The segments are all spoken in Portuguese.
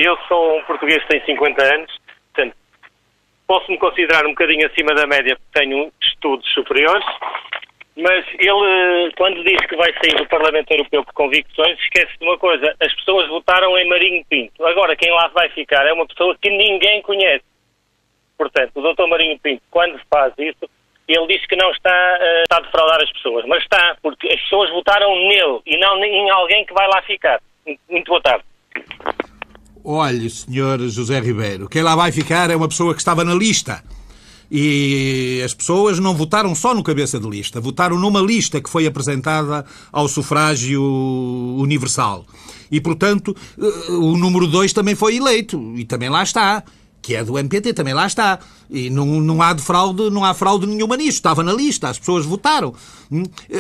eu sou um português que tem 50 anos, portanto, posso-me considerar um bocadinho acima da média porque tenho estudos superiores, mas ele, quando diz que vai sair do Parlamento Europeu por convicções, esquece de uma coisa: as pessoas votaram em Marinho Pinto. Agora, quem lá vai ficar é uma pessoa que ninguém conhece. Portanto, o Dr. Marinho Pinto, quando faz isso, ele diz que não está a defraudar as pessoas, mas está, porque as pessoas votaram nele e não em alguém que vai lá ficar. Muito boa tarde. Olhe, Sr. José Ribeiro, quem lá vai ficar é uma pessoa que estava na lista. E as pessoas não votaram só no cabeça de lista, votaram numa lista que foi apresentada ao sufrágio universal. E, portanto, o número 2 também foi eleito, e também lá está, que é do MPT, também lá está. E não há fraude, não há fraude nenhuma nisto. Estava na lista, as pessoas votaram.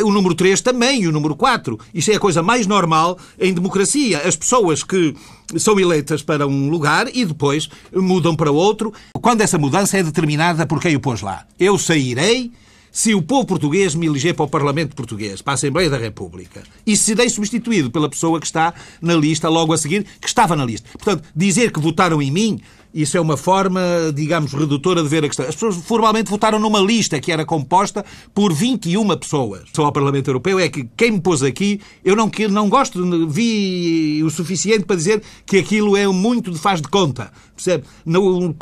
O número 3 também, e o número 4. Isso é a coisa mais normal em democracia. As pessoas que são eleitas para um lugar e depois mudam para outro, quando essa mudança é determinada por quem o pôs lá. Eu sairei se o povo português me eleger para o Parlamento Português, para a Assembleia da República, e serei substituído pela pessoa que está na lista logo a seguir, que estava na lista. Portanto, dizer que votaram em mim, isso é uma forma, digamos, redutora de ver a questão. As pessoas formalmente votaram numa lista que era composta por 21 pessoas. Só ao Parlamento Europeu é que quem me pôs aqui, eu não gosto, vi o suficiente para dizer que aquilo é muito de faz de conta. Percebe?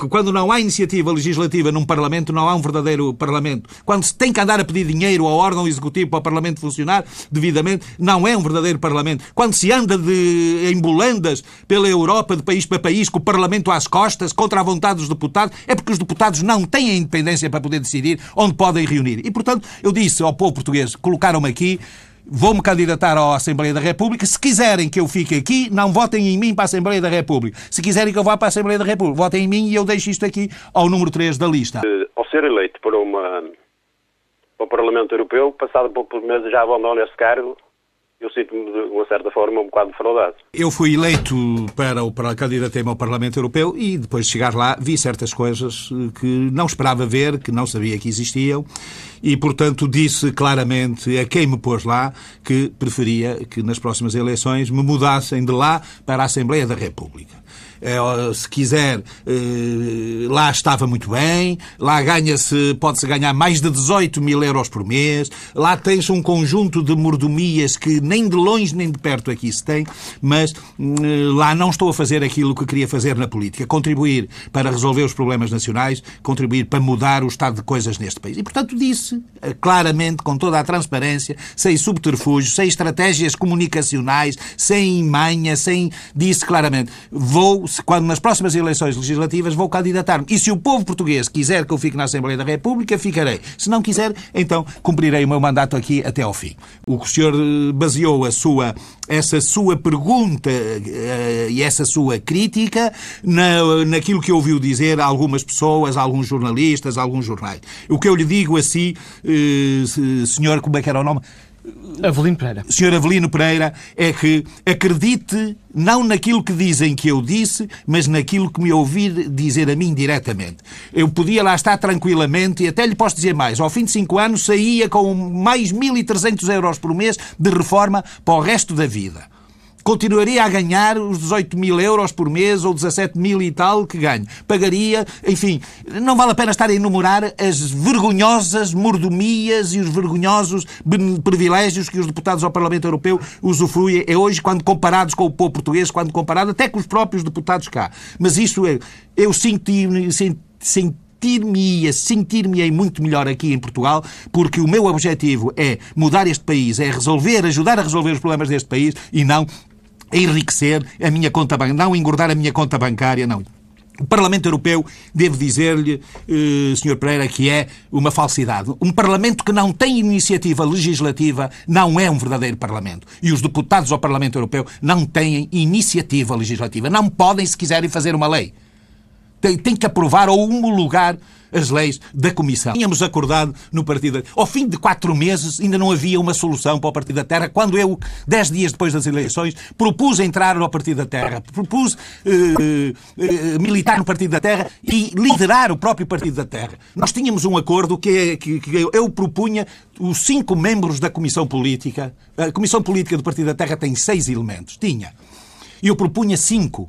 Quando não há iniciativa legislativa num Parlamento, não há um verdadeiro Parlamento. Quando se tem que andar a pedir dinheiro ao órgão executivo para o Parlamento funcionar devidamente, não é um verdadeiro Parlamento. Quando se anda em bolandas pela Europa, de país para país, com o Parlamento às costas, contra a vontade dos deputados, é porque os deputados não têm a independência para poder decidir onde podem reunir. E, portanto, eu disse ao povo português, colocaram-me aqui, vou-me candidatar à Assembleia da República. Se quiserem que eu fique aqui, não votem em mim para a Assembleia da República. Se quiserem que eu vá para a Assembleia da República, votem em mim e eu deixo isto aqui ao número 3 da lista. Ao ser eleito para o Parlamento Europeu, passado poucos meses já abandono esse cargo, eu sinto-me, de uma certa forma, um bocado defraudado. Eu fui eleito para candidatar-me ao Parlamento Europeu e, depois de chegar lá, vi certas coisas que não esperava ver, que não sabia que existiam e, portanto, disse claramente a quem me pôs lá que preferia que, nas próximas eleições, me mudassem de lá para a Assembleia da República. Se quiser, lá estava muito bem, lá pode-se ganhar mais de 18 mil euros por mês, lá tens um conjunto de mordomias que nem de longe nem de perto aqui se tem, mas lá não estou a fazer aquilo que queria fazer na política, contribuir para resolver os problemas nacionais, contribuir para mudar o estado de coisas neste país. E, portanto, disse claramente, com toda a transparência, sem subterfúgios, sem estratégias comunicacionais, sem manha, disse claramente, quando nas próximas eleições legislativas vou candidatar-me. E se o povo português quiser que eu fique na Assembleia da República, ficarei. Se não quiser, então cumprirei o meu mandato aqui até ao fim. O que o senhor baseou essa sua pergunta e essa sua crítica naquilo que ouviu dizer a algumas pessoas, a alguns jornalistas, a alguns jornais. O que eu lhe digo assim, senhor, como é que era o nome? Avelino Pereira. Sr. Avelino Pereira, é que acredite não naquilo que dizem que eu disse, mas naquilo que me ouvir dizer a mim diretamente. Eu podia lá estar tranquilamente e até lhe posso dizer mais. Ao fim de 5 anos saía com mais 1.300 euros por mês de reforma para o resto da vida. Continuaria a ganhar os 18 mil euros por mês ou 17 mil e tal que ganho. Pagaria, enfim, não vale a pena estar a enumerar as vergonhosas mordomias e os vergonhosos privilégios que os deputados ao Parlamento Europeu usufruem hoje, quando comparados com o povo português, quando comparado até com os próprios deputados cá. Mas isso eu sentir-me-ei muito melhor aqui em Portugal, porque o meu objetivo é mudar este país, é ajudar a resolver os problemas deste país e não enriquecer a minha conta bancária, não engordar a minha conta bancária, não. O Parlamento Europeu, devo dizer-lhe, Sr. Pereira, que é uma falsidade. Um Parlamento que não tem iniciativa legislativa não é um verdadeiro Parlamento. E os deputados ao Parlamento Europeu não têm iniciativa legislativa. Não podem, se quiserem, fazer uma lei. Tem que aprovar ou homologar as leis da Comissão. Tínhamos acordado no Partido... Ao fim de 4 meses ainda não havia uma solução para o Partido da Terra, quando eu, 10 dias depois das eleições, propus entrar no Partido da Terra, propus militar no Partido da Terra e liderar o próprio Partido da Terra. Nós tínhamos um acordo que eu propunha os 5 membros da Comissão Política. A Comissão Política do Partido da Terra tem 6 elementos. Tinha. E eu propunha 5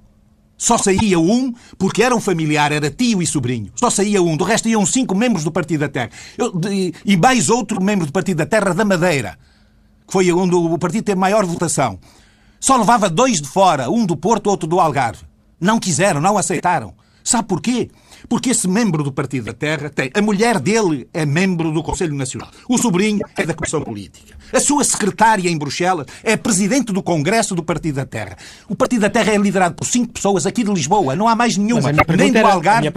Só saía um, porque era um familiar, era tio e sobrinho. Só saía um. Do resto iam 5 membros do Partido da Terra. E mais outro membro do Partido da Terra da Madeira, que foi onde o partido teve maior votação. Só levava 2 de fora, um do Porto, outro do Algarve. Não quiseram, não aceitaram. Sabe porquê? Porque esse membro do Partido da Terra tem... A mulher dele é membro do Conselho Nacional. O sobrinho é da Comissão Política. A sua secretária em Bruxelas é presidente do Congresso do Partido da Terra. O Partido da Terra é liderado por 5 pessoas aqui de Lisboa. Não há mais nenhuma. Nem do Algarve,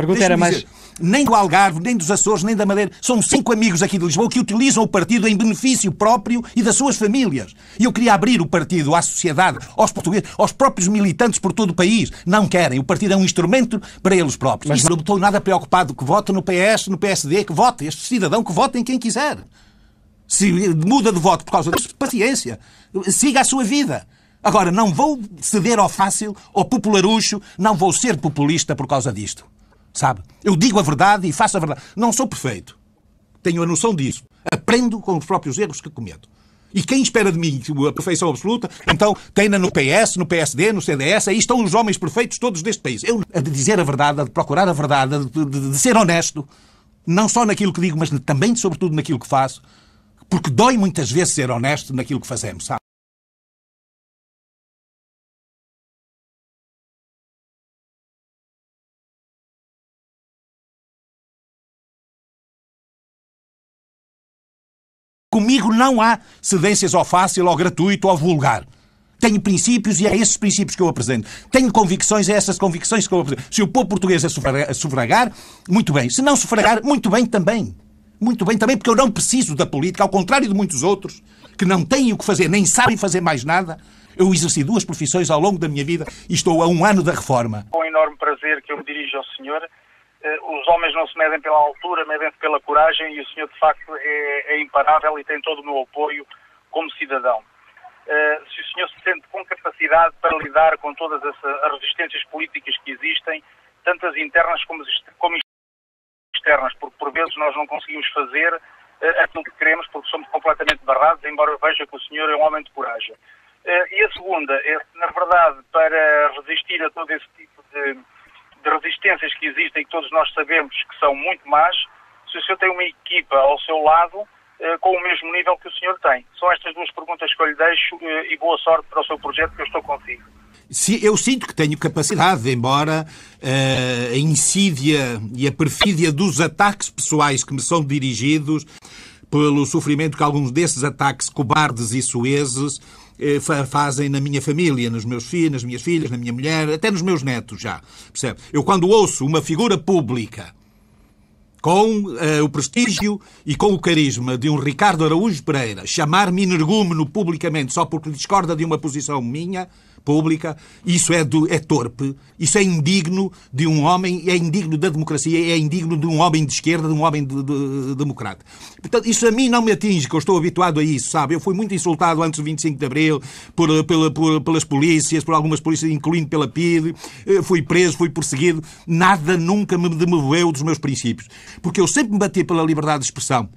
nem do Algarve, nem dos Açores, nem da Madeira. São 5 amigos aqui de Lisboa que utilizam o partido em benefício próprio e das suas famílias. E eu queria abrir o partido à sociedade, aos portugueses, aos próprios militantes por todo o país. Não querem. O partido é um instrumento para eles próprios. Mas não estou nada preocupado que vote no PS, no PSD, que vote. Este cidadão que vote em quem quiser. Se muda de voto por causa disso, paciência. Siga a sua vida. Agora, não vou ceder ao fácil, ao popularucho, não vou ser populista por causa disto. Sabe? Eu digo a verdade e faço a verdade. Não sou perfeito. Tenho a noção disso. Aprendo com os próprios erros que cometo. E quem espera de mim a perfeição absoluta, então tem-na no PS, no PSD, no CDS, aí estão os homens perfeitos todos deste país. Eu, a de dizer a verdade, a de procurar a verdade, de ser honesto, não só naquilo que digo, mas também, sobretudo, naquilo que faço, porque dói muitas vezes ser honesto naquilo que fazemos, sabe? Comigo não há cedências ao fácil, ao gratuito, ao vulgar. Tenho princípios e é esses princípios que eu apresento. Tenho convicções e é essas convicções que eu apresento. Se o povo português a sufragar, muito bem. Se não sufragar, muito bem também. Muito bem também, porque eu não preciso da política, ao contrário de muitos outros, que não têm o que fazer, nem sabem fazer mais nada. Eu exerci 2 profissões ao longo da minha vida e estou a 1 ano da reforma. Com enorme prazer que eu me dirijo ao senhor. Os homens não se medem pela altura, medem-se pela coragem e o senhor, de facto, é imparável e tem todo o meu apoio como cidadão. Se o senhor se sente com capacidade para lidar com todas as resistências políticas que existem, tanto as internas como externas, porque por vezes nós não conseguimos fazer aquilo que queremos porque somos completamente barrados, embora eu veja que o senhor é um homem de coragem. E a segunda é, na verdade, para resistir a todo esse tipo de resistências que existem e que todos nós sabemos que são muito más, se o senhor tem uma equipa ao seu lado com o mesmo nível que o senhor tem. São estas 2 perguntas que eu lhe deixo e boa sorte para o seu projeto, que eu estou consigo. Eu sinto que tenho capacidade, embora a insídia e a perfídia dos ataques pessoais que me são dirigidos, pelo sofrimento que alguns desses ataques cobardes e soeses fazem na minha família, nos meus filhos, nas minhas filhas, na minha mulher, até nos meus netos já. Percebe? Eu quando ouço uma figura pública com o prestígio e com o carisma de um Ricardo Araújo Pereira chamar-me energúmeno publicamente só porque discorda de uma posição minha, pública, isso é torpe, isso é indigno de um homem, é indigno da democracia, é indigno de um homem de esquerda, de um homem democrata. Portanto, isso a mim não me atinge, que eu estou habituado a isso, sabe? Eu fui muito insultado antes do 25 de Abril pelas polícias, por algumas polícias, incluindo pela PIDE, fui preso, fui perseguido, nada nunca me demoveu dos meus princípios, porque eu sempre me bati pela liberdade de expressão.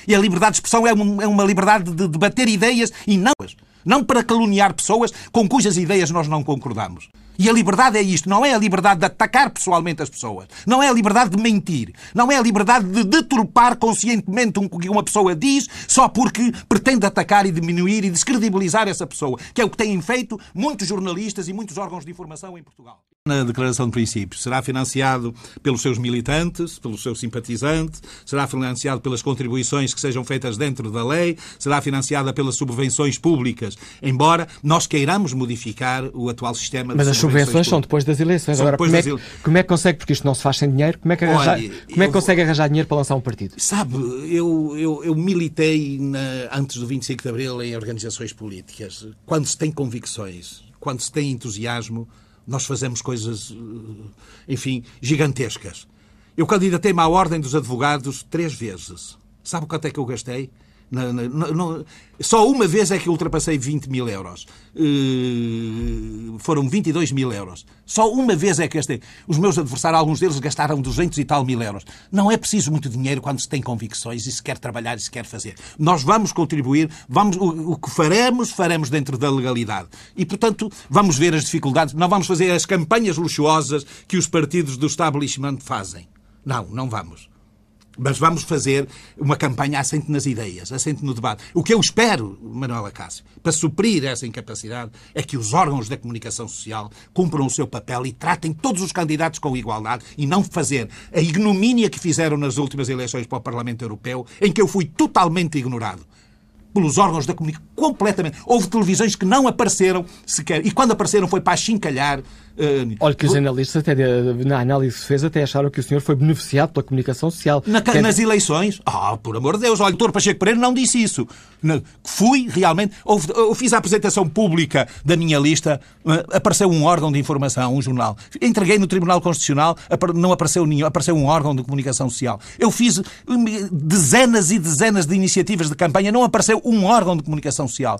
E a liberdade de expressão é uma liberdade de debater ideias e não para caluniar pessoas com cujas ideias nós não concordamos. E a liberdade é isto, não é a liberdade de atacar pessoalmente as pessoas, não é a liberdade de mentir, não é a liberdade de deturpar conscientemente o que uma pessoa diz só porque pretende atacar e diminuir e descredibilizar essa pessoa, que é o que têm feito muitos jornalistas e muitos órgãos de informação em Portugal. Na Declaração de Princípios será financiado pelos seus militantes, pelos seus simpatizantes, será financiado pelas contribuições que sejam feitas dentro da lei, será financiada pelas subvenções públicas, embora nós queiramos modificar o atual sistema de subvenções. As subvenções são depois das eleições. Agora, como é que consegue, porque isto não se faz sem dinheiro, como é que consegue arranjar dinheiro para lançar um partido? Sabe, eu militei antes do 25 de Abril em organizações políticas. Quando se tem convicções, quando se tem entusiasmo, nós fazemos coisas, enfim, gigantescas. Eu candidatei-me à Ordem dos Advogados 3 vezes. Sabe quanto é que eu gastei? Só uma vez é que ultrapassei 20 mil euros. Foram 22 mil euros. Só uma vez é que os meus adversários, alguns deles, gastaram 200 e tal mil euros. Não é preciso muito dinheiro quando se tem convicções e se quer trabalhar e se quer fazer. Nós vamos contribuir, o que faremos dentro da legalidade. E, portanto, vamos ver as dificuldades. Não vamos fazer as campanhas luxuosas que os partidos do establishment fazem. Não vamos. Mas vamos fazer uma campanha assente nas ideias, assente no debate. O que eu espero, Manuel Acácio, para suprir essa incapacidade, é que os órgãos da comunicação social cumpram o seu papel e tratem todos os candidatos com igualdade e não fazer a ignomínia que fizeram nas últimas eleições para o Parlamento Europeu, em que eu fui totalmente ignorado pelos órgãos da comunicação, completamente. Houve televisões que não apareceram sequer, e quando apareceram foi para achincalhar. Olha que os analistas, até na análise que se fez, até acharam que o senhor foi beneficiado pela comunicação social. Nas eleições? Por amor de Deus, olha, o Dr. Pacheco Pereira não disse isso. Fui, realmente, eu fiz a apresentação pública da minha lista, apareceu um órgão de informação, um jornal. Entreguei no Tribunal Constitucional, não apareceu nenhum, apareceu um órgão de comunicação social. Eu fiz dezenas e dezenas de iniciativas de campanha, não apareceu um órgão de comunicação social.